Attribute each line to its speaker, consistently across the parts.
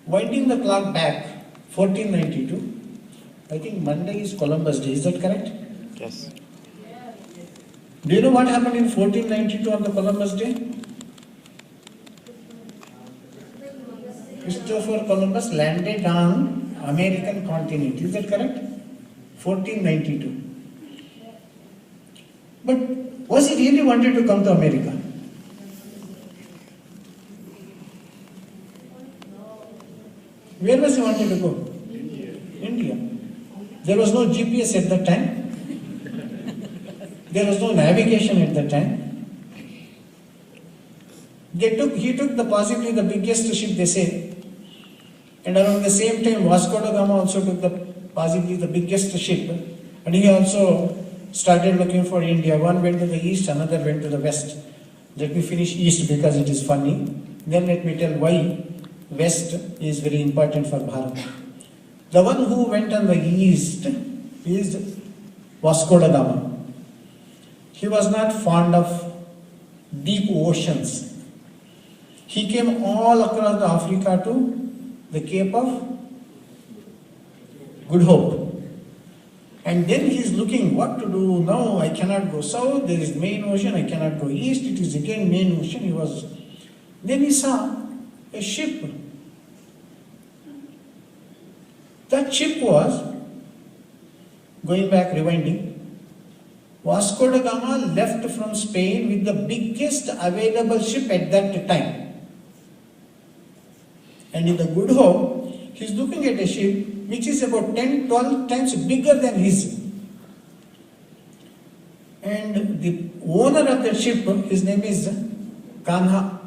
Speaker 1: Winding the clock back, 1492, I think Monday is Columbus Day, is that correct?
Speaker 2: Yes.
Speaker 1: Do you know what happened in 1492 on the Columbus Day? Christopher Columbus landed on American continent, is that correct? 1492. But was he really wanted to come to America? Where was he wanted to go? India. There was no GPS at that time. There was no navigation at that time. He took possibly the biggest ship, they say. And around the same time, Vasco da Gama also took possibly the biggest ship. And he also started looking for India. One went to the east, another went to the west. Let me finish east because it is funny. Then let me tell why west is very important for Bharat. The one who went on the east is Vasco da Gama. He was not fond of deep oceans. He came all across the Africa to the Cape of Good Hope. And then he is looking what to do. No, I cannot go south, there is main ocean, I cannot go east, it is again main ocean. Then he saw a ship. That ship was, going back, rewinding, Vasco da Gama left from Spain with the biggest available ship at that time. And in the Good Hope, he is looking at a ship which is about 10-12 times bigger than his. And the owner of that ship, his name is Kanha.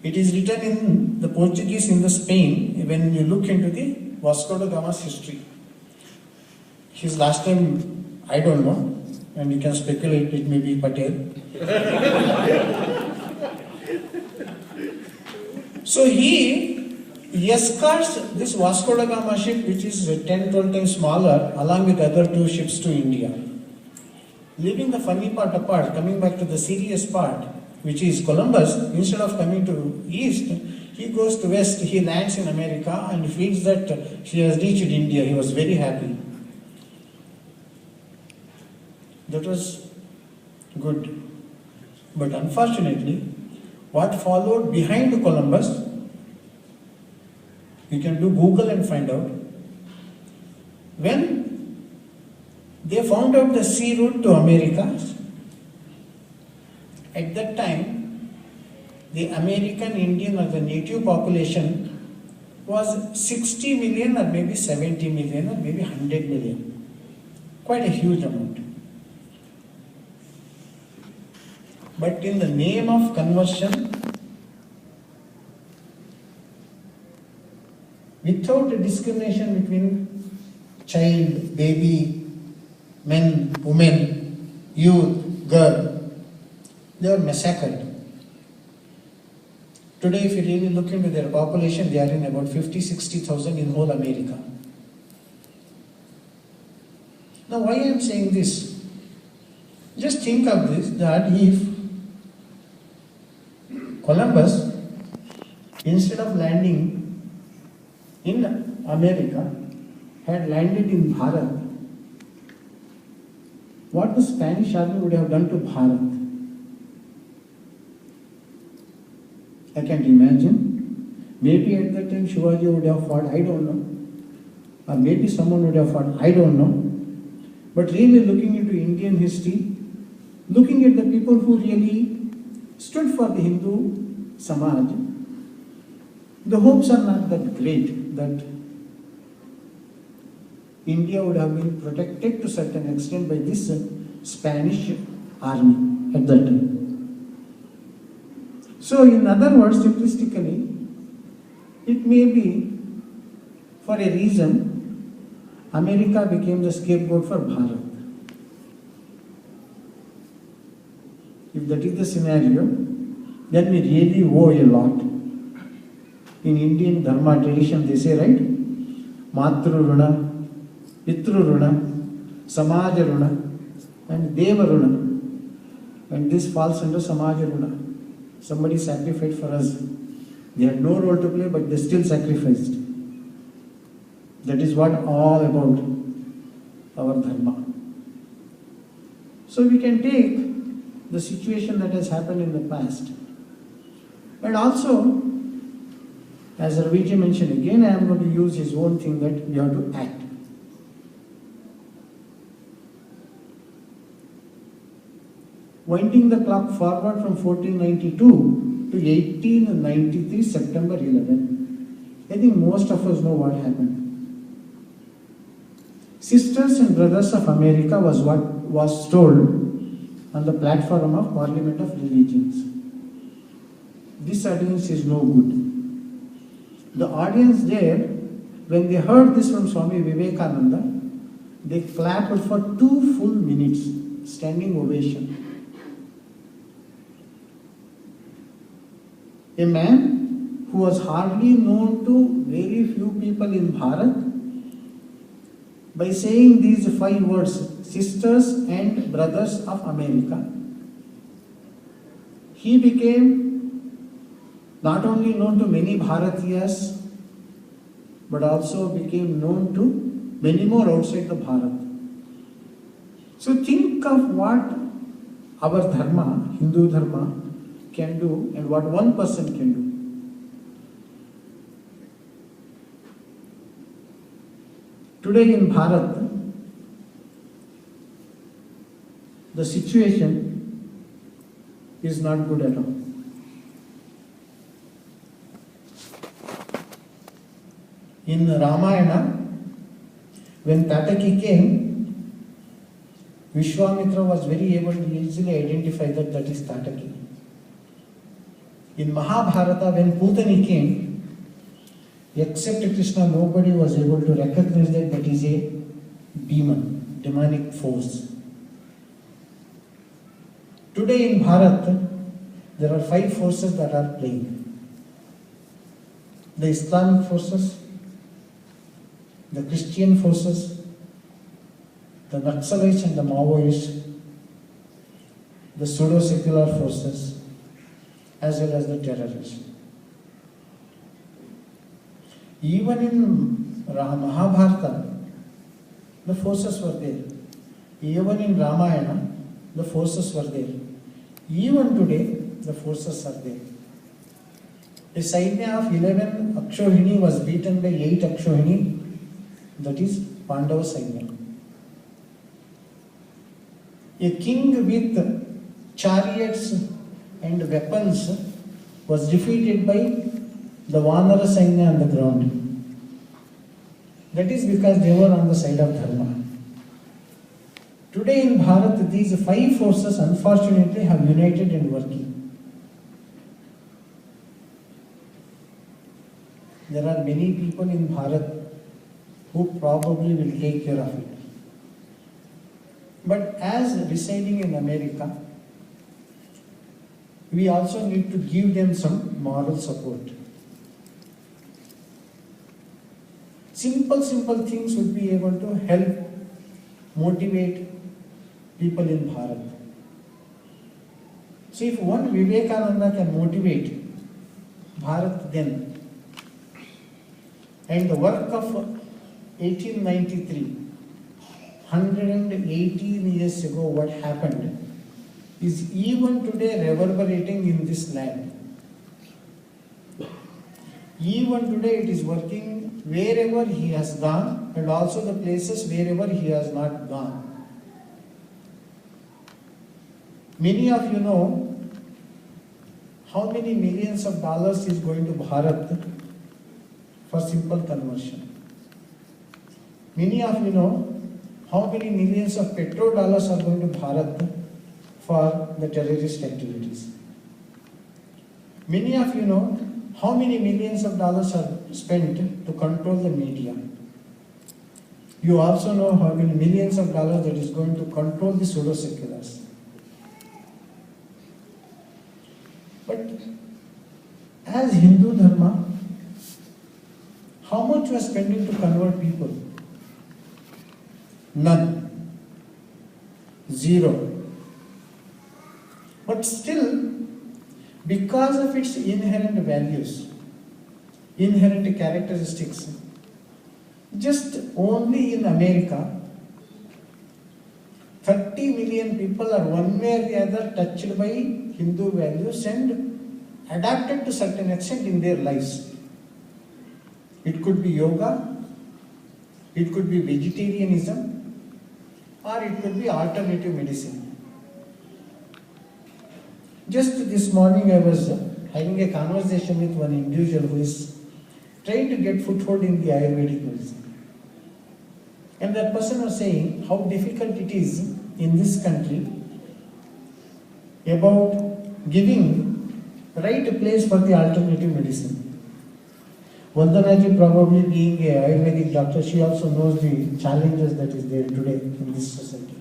Speaker 1: It is written in the Portuguese in the Spain when you look into the Vasco da Gama's history. His last name, I don't know, and you can speculate it may be Patel. So he escorts this Vasco da Gama ship, which is 10-12 times smaller, along with other two ships to India. Leaving the funny part apart, coming back to the serious part, which is Columbus, instead of coming to east, he goes to west, he lands in America and feels that he has reached India. He was very happy. That was good. But unfortunately, what followed behind Columbus, you can do Google and find out. When they found out the sea route to America, at that time, the American Indian or the native population was 60 million or maybe 70 million or maybe 100 million. Quite a huge amount. But in the name of conversion, without a discrimination between child, baby, men, women, youth, girl, they were massacred. Today, if you really look into their population, they are in about 50-60,000 in whole America. Now, why I am saying this? Just think of this, that if Columbus, instead of landing in America, had landed in Bharat, what the Spanish army would have done to Bharat? I can't imagine. Maybe at that time Shivaji would have fought, I don't know. Or maybe someone would have fought, I don't know. But really looking into Indian history, looking at the people who really stood for the Hindu Samaj, the hopes are not that great that India would have been protected to a certain extent by this Spanish army at that time. So in other words, simplistically, it may be for a reason America became the scapegoat for Bharat. If that is the scenario, then we really owe a lot. In Indian Dharma tradition, they say, right? Matru Runa, Pitru Runa, Samaja Runa, and Deva Runa. And this falls under Samaja Runa. Somebody sacrificed for us. They had no role to play, but they still sacrificed. That is what all about our dharma. So we can take the situation that has happened in the past. And also, as Raviji mentioned, again I am going to use his own thing that we have to act. Winding the clock forward from 1492 to 1893 September 11, I think most of us know what happened. Sisters and Brothers of America was what was told on the platform of Parliament of Religions. This audience is no good. The audience there, when they heard this from Swami Vivekananda, they clapped for 2 full minutes, standing ovation. A man who was hardly known to very few people in Bharat, by saying these 5 words, Sisters and Brothers of America, he became not only known to many Bharatiyas, but also became known to many more outside the Bharat. So think of what our dharma, Hindu dharma, can do and what one person can do. Today in Bharat, the situation is not good at all. In Ramayana, when Tataki came, Vishwamitra was very able to easily identify that is Tataki. In Mahabharata, when Putani came, except Krishna, nobody was able to recognize that is a demon, demonic force. Today in Bharat, there are 5 forces that are playing. The Islamic forces, the Christian forces, the Naxalites and the Maoists, the pseudo-secular forces, as well as the terrorists. Even in Mahabharata, the forces were there. Even in Ramayana, the forces were there. Even today, the forces are there. A Sainya of 11 Akshohini was beaten by 8 Akshohini, that is Pandava Sainya. A king with chariots and weapons was defeated by the Vanara Sainya on the ground. That is because they were on the side of Dharma. Today in Bharat, these 5 forces unfortunately have united and working. There are many people in Bharat who probably will take care of it. But as residing in America, we also need to give them some moral support. Simple things would be able to help motivate people in Bharat. So if one Vivekananda can motivate Bharat then, and the work of 1893, 118 years ago what happened, is even today reverberating in this land. Even today it is working wherever he has gone and also the places wherever he has not gone. Many of you know how many millions of dollars is going to Bharat for simple conversion. Many of you know how many millions of petrodollars are going to Bharat for the terrorist activities. Many of you know how many millions of dollars are spent to control the media. You also know how many millions of dollars that is going to control the pseudo-seculars. But as Hindu Dharma, how much we are spending to convert people? None. 0. But still, because of its inherent values, inherent characteristics. Just only in America, 30 million people are one way or the other touched by Hindu values and adapted to certain extent in their lives. It could be yoga, it could be vegetarianism, or it could be alternative medicine. Just this morning I was having a conversation with one individual who is trying to get foothold in the Ayurvedic medicine. And that person was saying how difficult it is in this country about giving right place for the alternative medicine. Vandanaji, probably being a Ayurvedic doctor, she also knows the challenges that is there today in this society.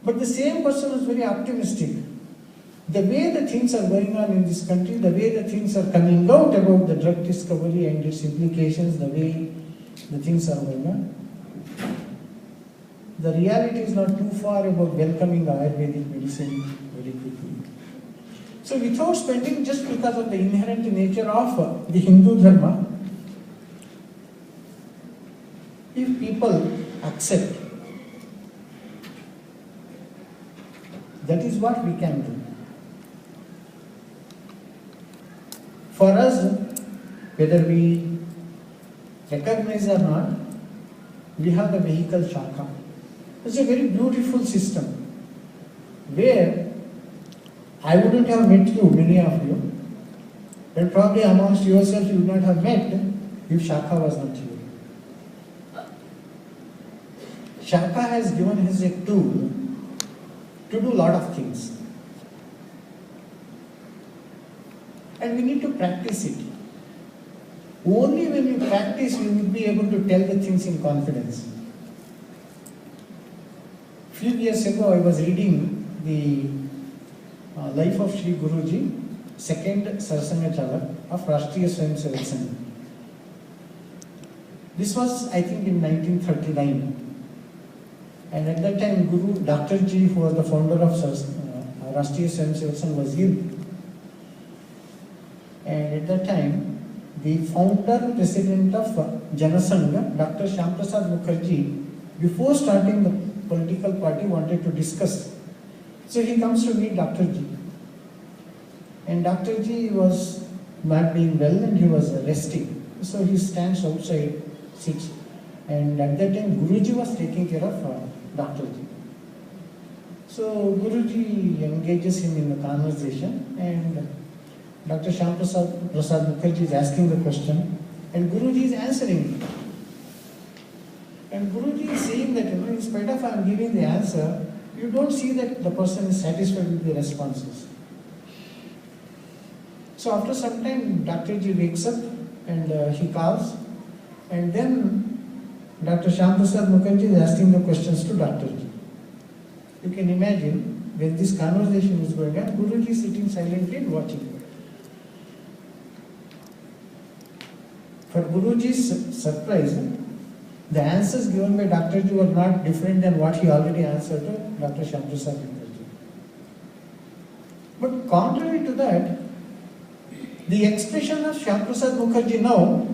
Speaker 1: But the same person was very optimistic. The way the things are going on in this country, the way the things are coming out about the drug discovery and its implications, the way the things are going on, the reality is not too far about welcoming Ayurvedic medicine very quickly. So without spending, just because of the inherent nature of the Hindu Dharma, if people accept, that is what we can do. For us, whether we recognize or not, we have the vehicle Shakha. It's a very beautiful system where I wouldn't have met you, many of you, and probably amongst yourself you would not have met if Shakha was not here. Shakha has given us a tool to do a lot of things. And we need to practice it. Only when you practice, you will be able to tell the things in confidence. Few years ago, I was reading the life of Sri Guruji, second Sarsanga Chalak of Rashtriya Swayamsevak Sangh. This was, I think, in 1939. And at that time, Guru Dr. Ji, who was the founder of Rashtriya Swayamsevak Sangh, was ill. And at that time, the founder, president of Janasangha, Dr. Shyamprasad Mukherjee, before starting the political party, wanted to discuss. So he comes to meet Dr. Ji. And Dr. Ji was not being well and he was resting. So he stands outside, sits. And at that time, Guruji was taking care of Dr. Ji. So Guruji engages him in the conversation and Dr. Shyamprasad Mukherjee is asking the question and Guruji is answering. And Guruji is saying that in spite of I am giving the answer, you don't see that the person is satisfied with the responses. So after some time, Dr. Ji wakes up and he calls, and then Dr. Shyamprasad Mukherjee is asking the questions to Dr. Ji. You can imagine when this conversation is going on, Guruji is sitting silently and watching. For Guruji's surprise, the answers given by Dr. Ji were not different than what he already answered to Dr. Shyamprasad Mukherjee. But contrary to that, the expression of Shyamprasad Mukherjee now,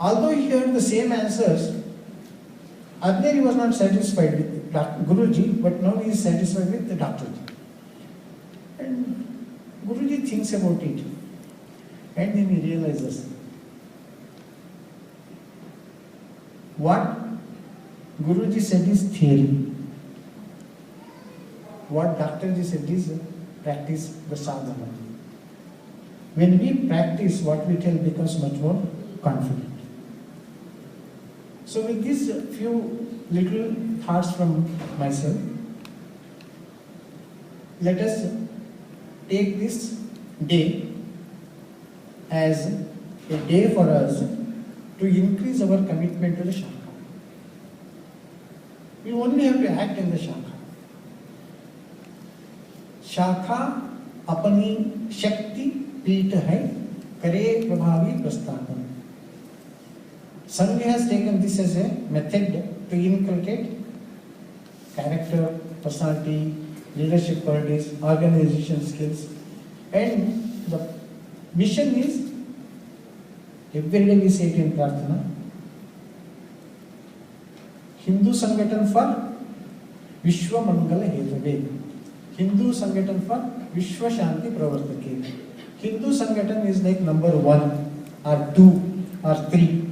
Speaker 1: although he heard the same answers, earlier he was not satisfied with Guruji, but now he is satisfied with the Dr. Ji. And Guruji thinks about it, and then he realizes what Guruji said is theory. What Dr. Ji said is practice the sadhana. When we practice, what we tell becomes much more confident. So with these few little thoughts from myself, let us take this day as a day for us to increase our commitment to the Shakha. We only have to act in the Shakha. Shakha apani shakti पीठ है करे प्रभावी प्रस्थापन. Sangha has taken this as a method to inculcate character, personality, leadership qualities, organization skills, and the mission is Every day we say it in Prarthana. Hindu Sangathan for Vishwa Mangala Hetave. Hindu Sangathan for Vishwa Shanti Pravartake. Hindu Sangathan is like number 1 or 2 or 3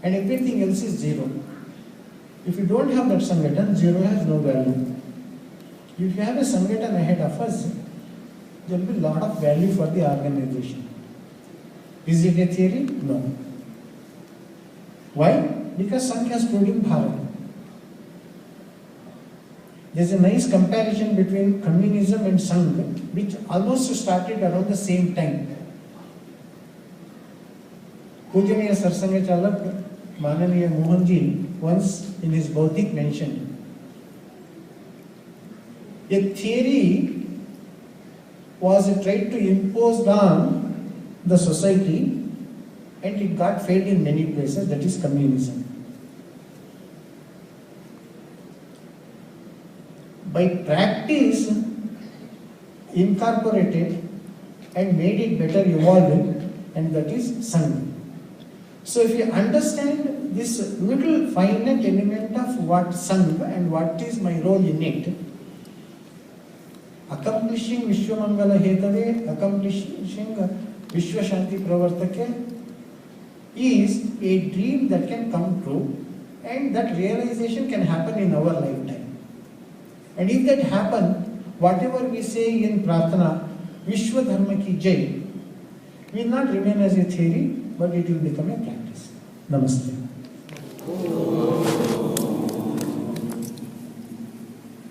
Speaker 1: and everything else is 0. If you don't have that Sangathan, 0 has no value. If you have a Sangathan ahead of us, there will be a lot of value for the organization. Is it a theory? No. Why? Because Sangh has told in Bharat. There is a nice comparison between communism and Sangh, which almost started around the same time. Pujaniya Sarsanga Chalak Mananiya Mohanji once in his Baudhik mentioned, a theory was tried to impose on the society and it got failed in many places, that is communism. By practice, incorporated and made it better evolved, and that is Sangh. So if you understand this little finite element of what Sangh and what is my role in it, accomplishing Vishwamangala Hetave, accomplishing Vishwa Shanti Pravartake is a dream that can come true, and that realization can happen in our lifetime. And if that happens, whatever we say in Prarthana, Vishwa Dharma Ki Jai, will not remain as a theory, but it will become a practice. Namaste.